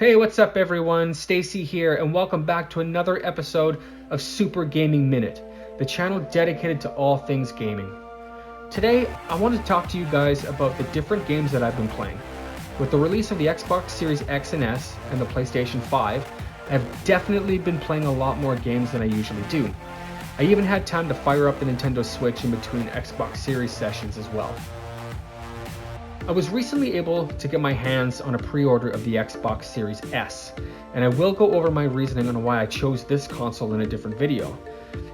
Hey, what's up everyone? Stacy here, and welcome back to another episode of Super Gaming Minute, the channel dedicated to all things gaming. Today, I want to talk to you guys about the different games that I've been playing. With the release of the Xbox Series X and S and the PlayStation 5, I've definitely been playing a lot more games than I usually do. I even had time to fire up the Nintendo Switch in between Xbox Series sessions as well. I was recently able to get my hands on a pre-order of the Xbox Series S, and I will go over my reasoning on why I chose this console in a different video.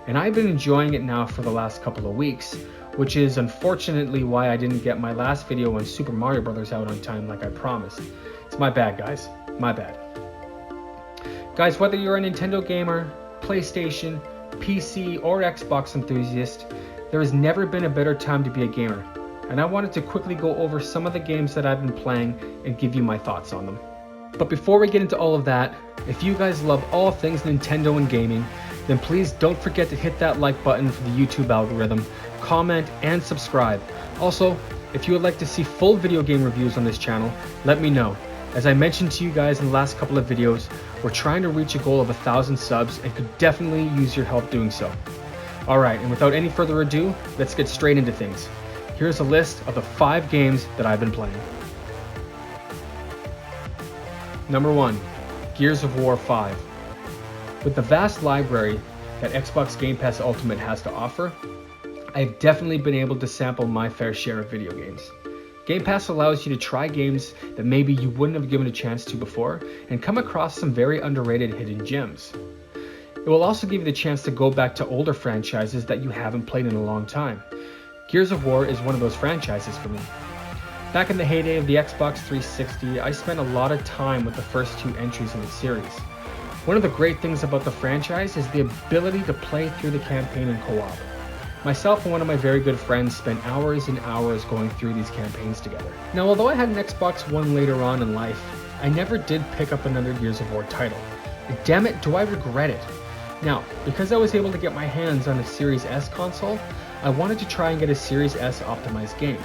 And I've been enjoying it now for the last couple of weeks, which is unfortunately why I didn't get my last video on Super Mario Bros. Out on time like I promised. It's my bad, guys. My bad. Guys, whether you're a Nintendo gamer, PlayStation, PC, or Xbox enthusiast, there has never been a better time to be a gamer. And I wanted to quickly go over some of the games that I've been playing and give you my thoughts on them. But before we get into all of that, if you guys love all things Nintendo and gaming, then please don't forget to hit that like button for the YouTube algorithm, comment, and subscribe. Also, if you would like to see full video game reviews on this channel, let me know. As I mentioned to you guys in the last couple of videos, we're trying to reach a goal of 1,000 subs and could definitely use your help doing so. Alright, and without any further ado, let's get straight into things. Here's a list of the 5 games that I've been playing. Number 1, Gears of War 5. With the vast library that Xbox Game Pass Ultimate has to offer, I've definitely been able to sample my fair share of video games. Game Pass allows you to try games that maybe you wouldn't have given a chance to before and come across some very underrated hidden gems. It will also give you the chance to go back to older franchises that you haven't played in a long time. Gears of War is one of those franchises for me. Back in the heyday of the Xbox 360, I spent a lot of time with the first 2 entries in the series. One of the great things about the franchise is the ability to play through the campaign in co-op. Myself and one of my very good friends spent hours and hours going through these campaigns together. Now, although I had an Xbox One later on in life, I never did pick up another Gears of War title. And damn it, do I regret it. Now, because I was able to get my hands on a Series S console, I wanted to try and get a Series S optimized game,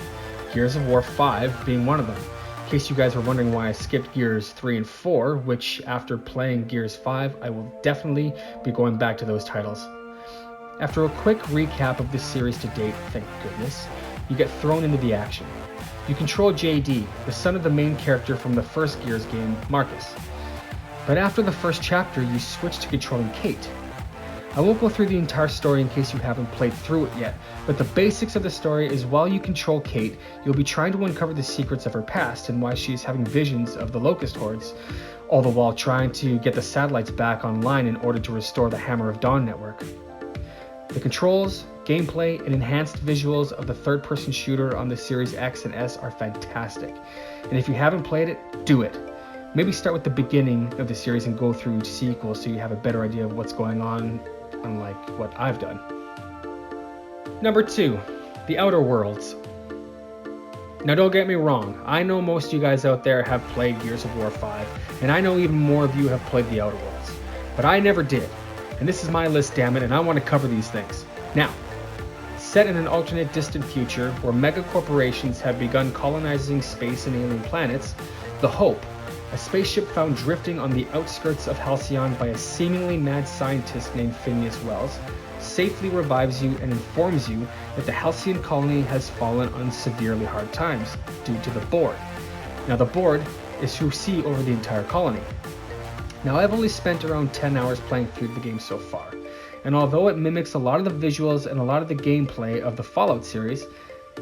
Gears of War 5 being one of them. In case you guys were wondering why I skipped Gears 3 and 4, which after playing Gears 5, I will definitely be going back to those titles. After a quick recap of this series to date, thank goodness, you get thrown into the action. You control JD, the son of the main character from the first Gears game, Marcus. But after the first chapter, you switch to controlling Kate. I won't go through the entire story in case you haven't played through it yet, but the basics of the story is while you control Kate, you'll be trying to uncover the secrets of her past and why she is having visions of the Locust Hordes, all the while trying to get the satellites back online in order to restore the Hammer of Dawn network. The controls, gameplay, and enhanced visuals of the third-person shooter on the Series X and S are fantastic, and if you haven't played it, do it. Maybe start with the beginning of the series and go through sequels so you have a better idea of what's going on, unlike what I've done. Number 2, The Outer Worlds. Now don't get me wrong, I know most of you guys out there have played Gears of War 5, and I know even more of you have played The Outer Worlds, but I never did. And this is my list, damn it, and I want to cover these things. Now, set in an alternate distant future where mega corporations have begun colonizing space and alien planets, the Hope, a spaceship found drifting on the outskirts of Halcyon by a seemingly mad scientist named Phineas Wells, safely revives you and informs you that the Halcyon colony has fallen on severely hard times due to the Board. Now the Board is who see over the entire colony. Now I've only spent around 10 hours playing through the game so far, and although it mimics a lot of the visuals and a lot of the gameplay of the Fallout series,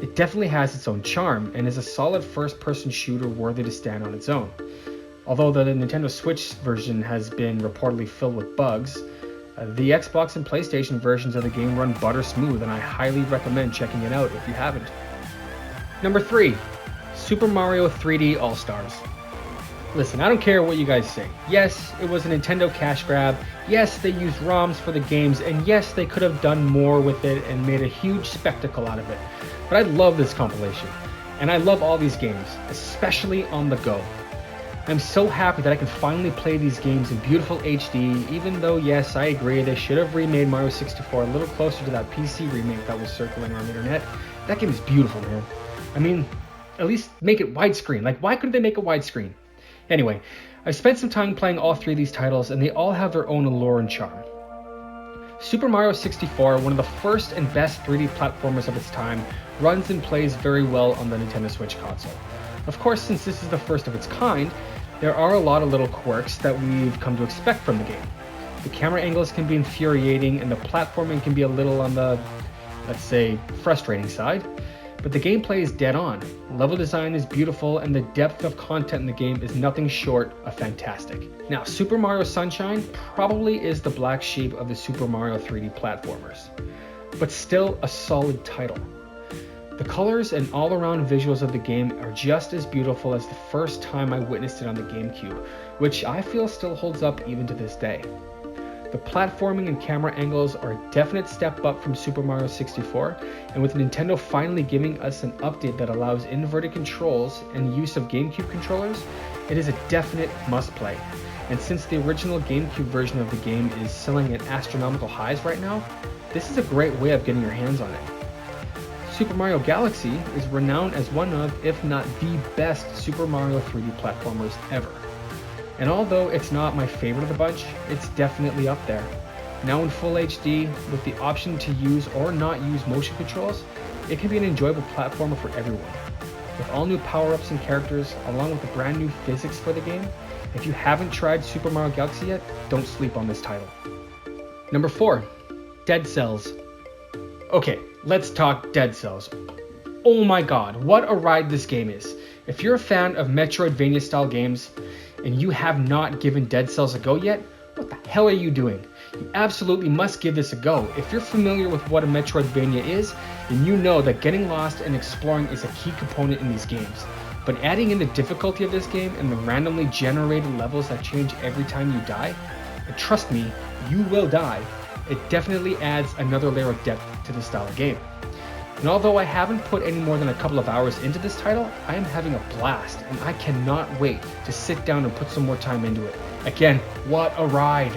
it definitely has its own charm and is a solid first-person shooter worthy to stand on its own. Although the Nintendo Switch version has been reportedly filled with bugs, the Xbox and PlayStation versions of the game run butter smooth, and I highly recommend checking it out if you haven't. Number 3, Super Mario 3D AllStars. Listen, I don't care what you guys say. Yes, it was a Nintendo cash grab. Yes, they used ROMs for the games, and yes, they could have done more with it and made a huge spectacle out of it. But I love this compilation, and I love all these games, especially on the go. I'm so happy that I can finally play these games in beautiful HD, even though, yes, I agree, they should have remade Mario 64 a little closer to that PC remake that was circling around the internet. That game is beautiful, man. I mean, at least make it widescreen. Like, why couldn't they make it widescreen? Anyway, I've spent some time playing all three of these titles, and they all have their own allure and charm. Super Mario 64, one of the first and best 3D platformers of its time, runs and plays very well on the Nintendo Switch console. Of course, since this is the first of its kind, there are a lot of little quirks that we've come to expect from the game. The camera angles can be infuriating, and the platforming can be a little on the, let's say, frustrating side. But the gameplay is dead on. Level design is beautiful, and the depth of content in the game is nothing short of fantastic. Now, Super Mario Sunshine probably is the black sheep of the Super Mario 3D platformers, but still a solid title. The colors and all-around visuals of the game are just as beautiful as the first time I witnessed it on the GameCube, which I feel still holds up even to this day. The platforming and camera angles are a definite step up from Super Mario 64, and with Nintendo finally giving us an update that allows inverted controls and use of GameCube controllers, it is a definite must-play. And since the original GameCube version of the game is selling at astronomical highs right now, this is a great way of getting your hands on it. Super Mario Galaxy is renowned as one of, if not the best Super Mario 3D platformers ever. And although it's not my favorite of the bunch, it's definitely up there. Now in full HD, with the option to use or not use motion controls, it can be an enjoyable platformer for everyone. With all new power-ups and characters, along with the brand new physics for the game, if you haven't tried Super Mario Galaxy yet, don't sleep on this title. Number 4, Dead Cells. Okay, let's talk Dead Cells. Oh my god, what a ride this game is. If you're a fan of Metroidvania style games, and you have not given Dead Cells a go yet, what the hell are you doing? You absolutely must give this a go. If you're familiar with what a Metroidvania is, then you know that getting lost and exploring is a key component in these games. But adding in the difficulty of this game and the randomly generated levels that change every time you die, and trust me, you will die, it definitely adds another layer of depth to the style of game. And although I haven't put any more than a couple of hours into this title, I am having a blast, and I cannot wait to sit down and put some more time into it. Again, what a ride!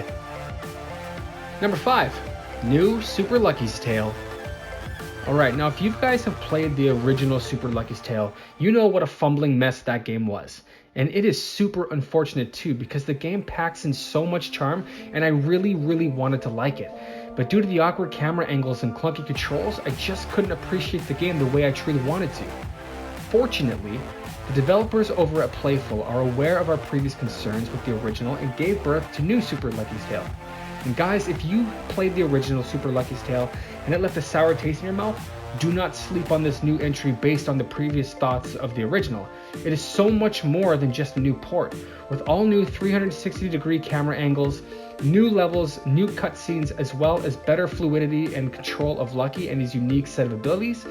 Number 5, New Super Lucky's Tale. Alright, now if you guys have played the original Super Lucky's Tale, you know what a fumbling mess that game was. And it is super unfortunate too, because the game packs in so much charm, and I really wanted to like it. But due to the awkward camera angles and clunky controls, I just couldn't appreciate the game the way I truly wanted to. Fortunately, the developers over at Playful are aware of our previous concerns with the original and gave birth to New Super Lucky's Tale. And guys, if you played the original Super Lucky's Tale and it left a sour taste in your mouth, do not sleep on this new entry based on the previous thoughts of the original. It is so much more than just a new port. With all new 360-degree camera angles, new levels, new cutscenes, as well as better fluidity and control of Lucky and his unique set of abilities,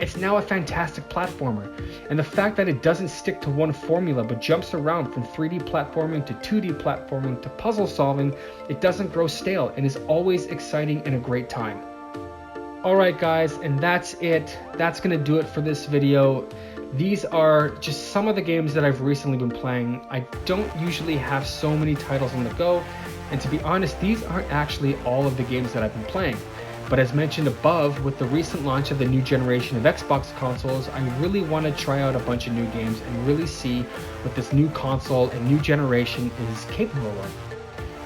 it's now a fantastic platformer. And the fact that it doesn't stick to one formula but jumps around from 3D platforming to 2D platforming to puzzle solving, it doesn't grow stale and is always exciting and a great time. Alright guys, and that's it. That's going to do it for this video. These are just some of the games that I've recently been playing. I don't usually have so many titles on the go, and to be honest, these aren't actually all of the games that I've been playing. But as mentioned above, with the recent launch of the new generation of Xbox consoles, I really want to try out a bunch of new games and really see what this new console and new generation is capable of.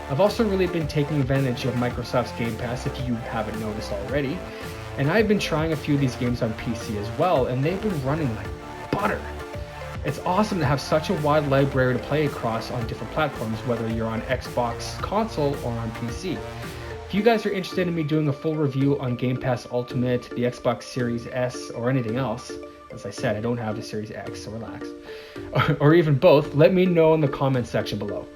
I've also really been taking advantage of Microsoft's Game Pass, if you haven't noticed already, and I've been trying a few of these games on PC as well, and they've been running like butter. It's awesome to have such a wide library to play across on different platforms, whether you're on Xbox console or on PC. If you guys are interested in me doing a full review on Game Pass Ultimate, the Xbox Series S, or anything else, as I said, I don't have the Series X, so relax, or even both, let me know in the comments section below.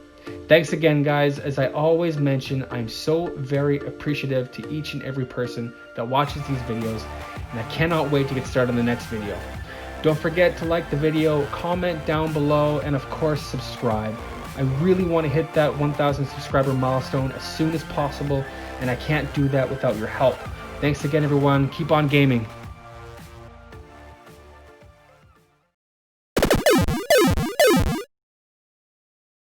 Thanks again, guys. As I always mention, I'm so very appreciative to each and every person that watches these videos, and I cannot wait to get started on the next video. Don't forget to like the video, comment down below, and of course subscribe. I really want to hit that 1,000 subscriber milestone as soon as possible, and I can't do that without your help. Thanks again, everyone. Keep on gaming.